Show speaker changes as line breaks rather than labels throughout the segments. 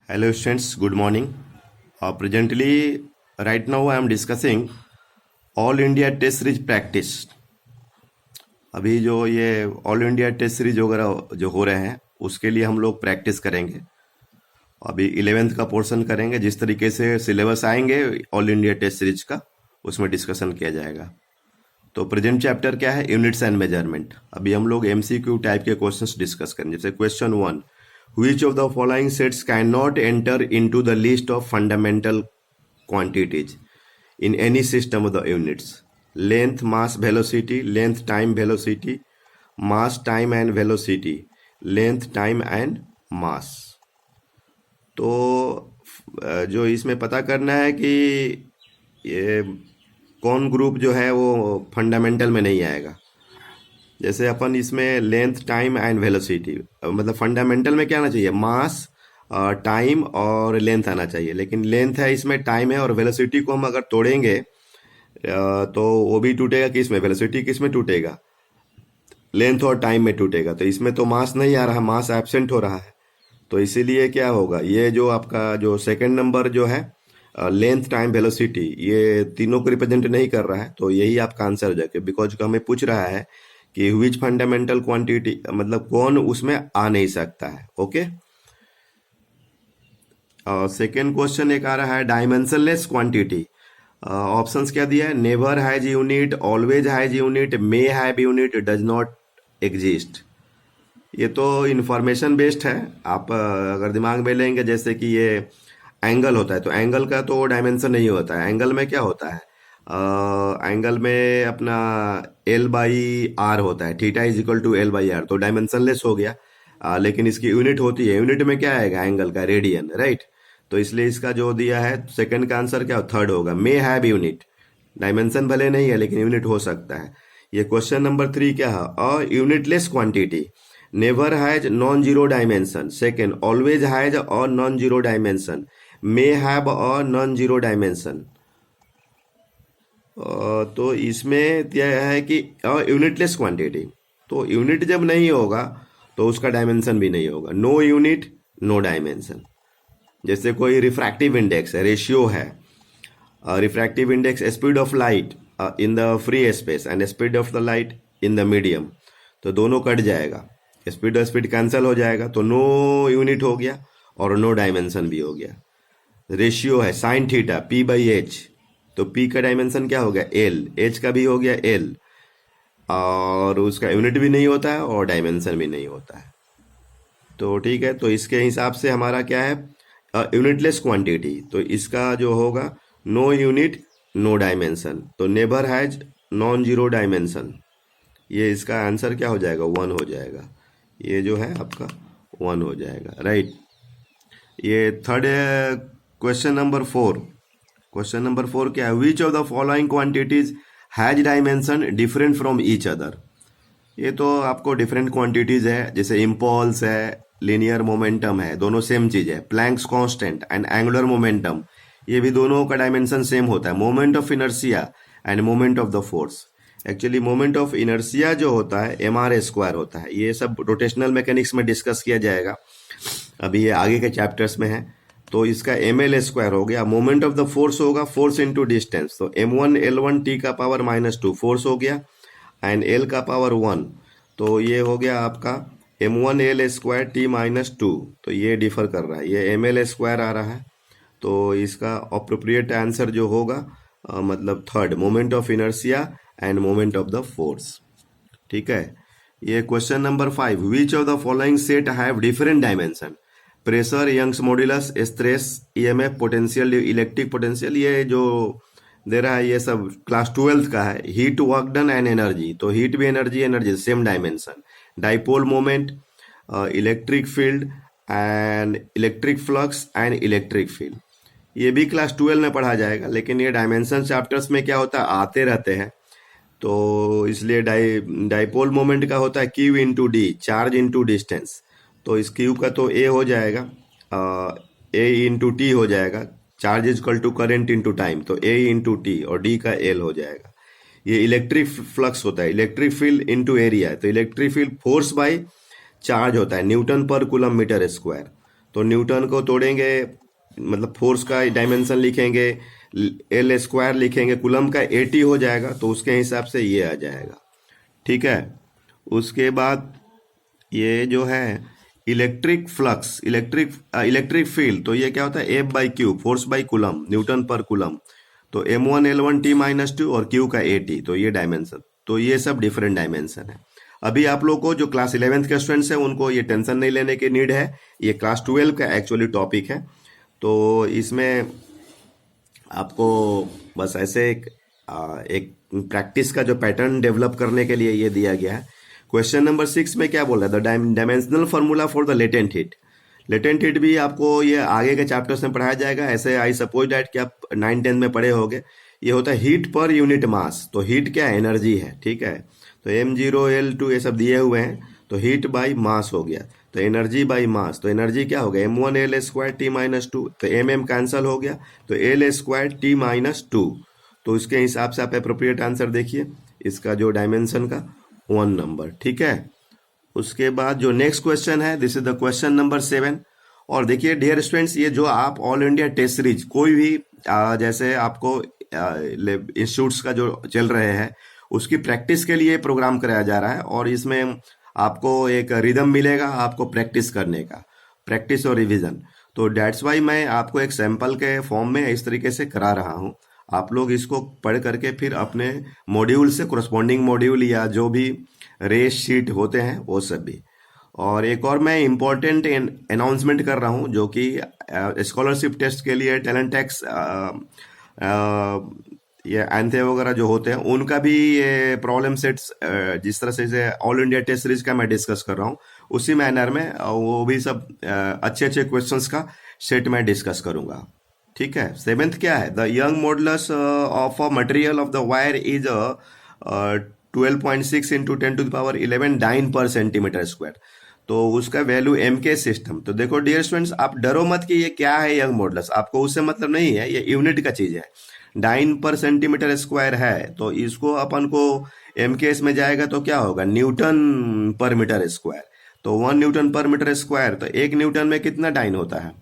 Hello students, good morning. Right now I am discussing All India Test Series practice. अभी जो ये all India test series वगैरह जो हो रहे हैं उसके लिए हम लोग प्रैक्टिस करेंगे. अभी 11th का पोर्शन करेंगे. जिस तरीके से सिलेबस आएंगे ऑल इंडिया टेस्ट सीरीज का उसमें डिस्कशन किया जाएगा. तो प्रेजेंट चैप्टर क्या है? Units and measurement. अभी हम लोग एमसीक्यू टाइप के क्वेश्चंस डिस्कस करेंगे. जैसे question 1, which of the following sets cannot enter into the list of fundamental quantities in any system of the units? Length, mass, velocity, length, time, velocity, mass, time and velocity, length, time and mass. तो जो इसमें पता करना है कि ये कौन group जो है वो फंडामेंटल में नहीं आएगा. जैसे अपन इसमें लेंथ, टाइम एंड वेलोसिटी, मतलब फंडामेंटल में क्या आना चाहिए? मास, टाइम और लेंथ आना चाहिए. लेकिन लेंथ है, इसमें टाइम है, और वेलोसिटी को हम अगर तोड़ेंगे तो वो भी टूटेगा. किस में? वेलोसिटी किस में टूटेगा? लेंथ और टाइम में टूटेगा. तो इसमें तो मास नहीं आ रहा, मास एब्सेंट हो रहा है. तो इसीलिए क्या होगा, ये जो आपका जो सेकंड नंबर जो है लेंथ, टाइम, वेलोसिटी, ये तीनों को रिप्रेजेंट नहीं कर रहा है. तो यही आपका आंसर हो जाएगा, बिकॉज हमें पूछ रहा है कि विच फंडामेंटल क्वांटिटी, मतलब कौन उसमें आ नहीं सकता है. ओके. सेकेंड क्वेश्चन एक आ रहा है डायमेंशनलेस क्वांटिटी. ऑप्शंस क्या दिया है? Never has unit, always has unit, may have unit, does not exist. ये तो इंफॉर्मेशन बेस्ड है. आप अगर दिमाग में लेंगे, जैसे कि ये एंगल होता है तो एंगल का तो डायमेंशन नहीं होता है. एंगल में क्या होता है? एंगल में अपना एल बाई आर होता है. Theta is equal to l by r. तो डायमेंशनलेस हो गया. लेकिन इसकी यूनिट होती है. यूनिट में क्या आएगा? एंगल का रेडियन, राइट. तो इसलिए इसका जो दिया है सेकंड का आंसर क्या? थर्ड होगा. May have unit. डायमेंशन भले नहीं है लेकिन यूनिट हो सकता है. ये क्वेश्चन नंबर 3 क्या है? A unitless quantity. Never has non zero dimension. Second, always has a non zero dimension. May have a non zero dimension. तो इसमें क्या है कि यूनिटलेस क्वांटिटी. तो यूनिट जब नहीं होगा तो उसका डायमेंशन भी नहीं होगा. No unit, no dimension. जैसे कोई रिफ्रैक्टिव इंडेक्स है, रेशियो है. Refractive index speed of light in the free space and speed of the light in the medium. तो दोनों कट जाएगा, स्पीड कैंसिल हो जाएगा. तो नो यूनिट हो गया और नो डायमेंशन भी हो गया. रेशियो है sine theta P by H. तो P का डायमेंशन क्या हो गया? L. H का भी हो गया L. और उसका यूनिट भी नहीं होता है और डायमेंशन भी नहीं होता है. तो ठीक है. तो इसके हिसाब से हमारा क्या है? Unitless quantity. तो इसका जो होगा नो यूनिट, नो डायमेंशन. तो never has non zero dimension. ये इसका आंसर क्या हो जाएगा? 1 हो जाएगा. ये जो है आपका 1 हो जाएगा, राइट. ये third question number 4. Question number 4 क्या है? विच of the following quantities has dimension different from each other. ये तो आपको डिफरेंट क्वांटिटीज है. जैसे इम्पल्स है, लिनियर मोमेंटम है, दोनों सेम चीज है. Planck's constant and angular momentum, ये भी दोनों का डायमेंशन सेम होता है. Moment of inertia and moment of the force. Actually moment of inertia जो होता है mr² होता है. ये सब रोटेशनल मैकेनिक्स में डिस्कस किया जाएगा. अभी ये आगे के चैप्टर्स में है. तो इसका ml² हो गया. मोमेंट ऑफ द फोर्स होगा फोर्स इनटू डिस्टेंस. तो m1 l1 t का पावर -2 फोर्स हो गया एंड l का पावर 1. तो ये हो गया आपका m1 l² t -2. तो ये डिफर कर रहा है, ये ml² आ रहा है. तो इसका अप्रोप्रिएट आंसर जो होगा मतलब third, moment of inertia and moment of the force. ठीक है. ये question number 5. Which of the following set have different dimension. Pressure, Young's modulus, stress, EMF, potential, electric potential, ये जो दे रहा है ये सब क्लास 12th का है. Heat, work done and energy. तो हीट भी energy, energy same dimension. Dipole moment, electric field and electric flux and electric field, ये भी क्लास 12 में पढ़ा जाएगा. लेकिन ये डायमेंशन चैप्टर्स में क्या होता है, आते रहते हैं. तो इसलिए डाइपोल मोमेंट का होता है Q into D, charge into distance. तो इस Q का तो A हो जाएगा, A इंटू टी हो जाएगा. Charge is equal to current into time. तो A इंटू टी और D का L हो जाएगा. ये इलेक्ट्रिक फ्लक्स होता है, इलेक्ट्रिक फील्ड इंटू एरिया. तो electric field force by charge होता है, न्यूटन पर कूलम मीटर स्क्वायर. तो न्यूटन को तोड़ेंगे, मतलब फोर्स का डायमेंशन लिखेंगे, एल स्क्वायर लिखेंगे, कूलम का 80 हो जाएगा, तो उसके हिसाब से ये आ जाएगा। ठीक है। उसके बाद ये जो है इलेक्ट्रिक फ्लक्स, इलेक्ट्रिक फील्ड, तो ये क्या होता है, F by Q, force by coulomb, Newton पर कूलम। तो M1 L1 T-2 और Q का AT, तो ये डायमेंशन, तो ये सब डिफरेंट डायमेंशन है। अभी आप लोग को जो क्लास 11th के स्टूडेंट्स हैं उनको ये टेंशन नहीं लेने की नीड है, ये क्लास 12 का एक्चुअली टॉपिक है। तो इसमें आपको बस ऐसे एक प्रैक्टिस का जो पैटर्न डेवलप करने के लिए ये दिया गया है। क्वेश्चन नंबर 6 में क्या बोल रहा है, the dimensional formula for the latent heat. Latent heat भी आपको ये आगे के चैप्टर्स में पढ़ाया जाएगा। ऐसे आई सपोज डैट कि आप 9-10 में पढ़े होगे। ये होता है हीट पर यूनिट मास। तो हीट क्या है, एनर्जी है। ठीक है। तो M0L2 ये सब दिए हुए हैं, तो हीट बाई मास हो गया, तो एनर्जी बाई मास, तो एनर्जी क्या हो गया, M1L2T-2, तो MM कैंसल हो गया, तो L2T-2। तो उसके हिसाब से आप अप्रोप्रिएट आंसर देखिए इसका जो डायमेंशन का 1 नंबर। ठीक है। उसके बाद जो नेक्स्ट क्वेश्चन है, this is the question number 7। और देखिए डियर स्टूडेंट्स, ये जो आप ऑल इंडिया टेस्ट सीरीज कोई भी जैसे आपको इंस्टीट्यूट्स का जो चल रहे हैं उसकी प्रैक्टिस के लिए प्रोग्राम कराया जा रहा है, और इसमें आपको एक रिदम मिलेगा आपको प्रैक्टिस करने का, प्रैक्टिस और रिवीजन। तो डेट्स वाई मैं आपको एक सैंपल के फॉर्म में इस तरीके से करा रहा हूँ। आप लोग इसको पढ़ करके फिर अपने मॉड्यूल से कोरस्पॉन्डिंग मॉड्यूल या जो भी रेस शीट होते हैं वो सब भी। और एक और मैं इम्पोर्टेंट अनाउंसमेंट कर रहा हूँ, जो कि स्कॉलरशिप टेस्ट के लिए टैलेंट टैक्स ये एंथे वगैरह जो होते हैं उनका भी ये प्रॉब्लम सेट्स जिस तरह से ऑल इंडिया टेस्ट सीरीज का मैं डिस्कस कर रहा हूँ उसी मैनर में वो भी सब अच्छे अच्छे क्वेश्चंस का सेट में डिस्कस करूंगा। ठीक है। 7th क्या है, the Young modulus of a material of the wire is 12.6 into 10⁻11 dyne per centimetre square. तो उसका वैल्यू एम के सिस्टम। तो देखो डियर स्टूडेंट्स, आप डरो मत कि ये क्या है यंग मॉडुलस, आपको उससे मतलब नहीं है, ये यूनिट का चीज है। डाइन पर सेंटीमीटर स्क्वायर है, तो इसको अपन को एम के एस में जाएगा तो क्या होगा, न्यूटन पर मीटर स्क्वायर। तो 1 न्यूटन पर मीटर स्क्वायर, तो 1 न्यूटन में कितना डाइन होता है,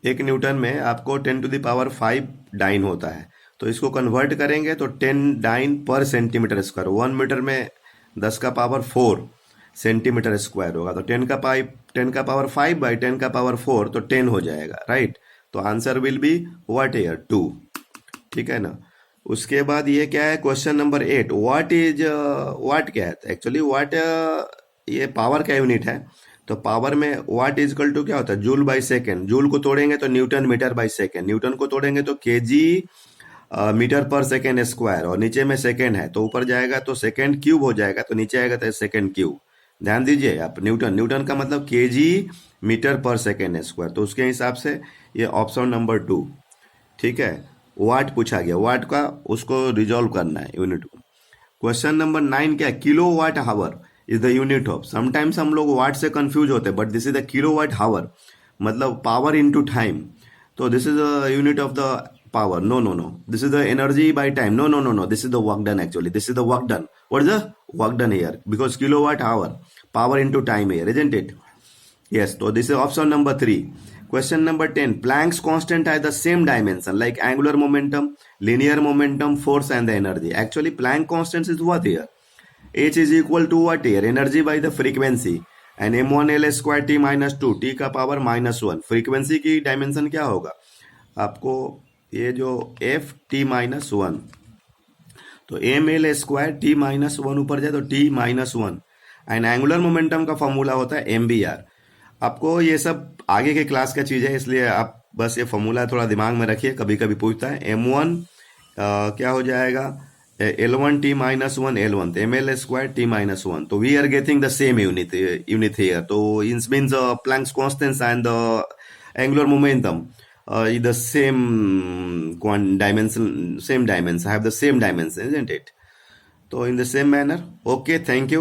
1 न्यूटन में आपको 10⁵ डाइन होता है। तो इसको कन्वर्ट करेंगे तो 10 dine per centimetre square, 1 metre में 10⁴ सेंटीमीटर स्क्वायर होगा। तो 10⁵ बाई 10⁴ तो 10 हो जाएगा, राइट। तो answer will be what here 2। ठीक है ना। उसके बाद ये क्या है, क्वेश्चन नंबर 8, व्हाट क्या है, एक्चुअली व्हाट ये पावर का यूनिट है। तो पावर में वाट इज इक्वल टू क्या होता है, जूल बाई सेकेंड। जूल को तोड़ेंगे तो newton metre by second, newton को तोड़ेंगे तो kg metre per second square, और नीचे में सेकेंड है तो ऊपर जाएगा तो सेकेंड क्यूब हो जाएगा, तो नीचे आएगा तो सेकेंड क्यूब। ध्यान दीजिए आप, न्यूटन का मतलब KG metre per second square, तो उसके हिसाब से ये ऑप्शन नंबर 2। ठीक है। वाट पूछा गया, वाट का उसको रिजॉल्व करना है यूनिट को। क्वेश्चन नंबर 9 क्या है, kilowatt hour is the unit of. Sometimes हम लोग वाट से कंफ्यूज होते हैं, but this is the kilowatt hour, मतलब पावर इनटू टाइम। तो this is the unit of the power, no, this is the energy by time, no, this is the work done, actually this is the work done. What is the work done here, because kilowatt hour, power into time here, isn't it? Yes, so this is option number 3. Question number 10, Planck's constant has the same dimension like angular momentum, linear momentum, force and the energy. Actually Planck constant is what here, h is equal to what here, energy by the frequency, and m1 L² T-2, t का power -1। Frequency की dimension क्या होगा आपको, ये जो F(T-1), तो mL² T-1 ऊपर जाए तो T-1, एंड एंगुलर मोमेंटम का फॉर्मूला होता है MBR। आपको ये सब आगे के क्लास का चीज है, इसलिए आप बस ये फॉर्मूला थोड़ा दिमाग में रखिए, कभी कभी पूछता है। M1 क्या हो जाएगा, L1 T-1 L1, तो mL² T-1, तो we are getting the same unit here. तो it means Planck's constant and the angular momentum the same dimension, have the same dimension, isn't it? So in the same manner, okay, thank you.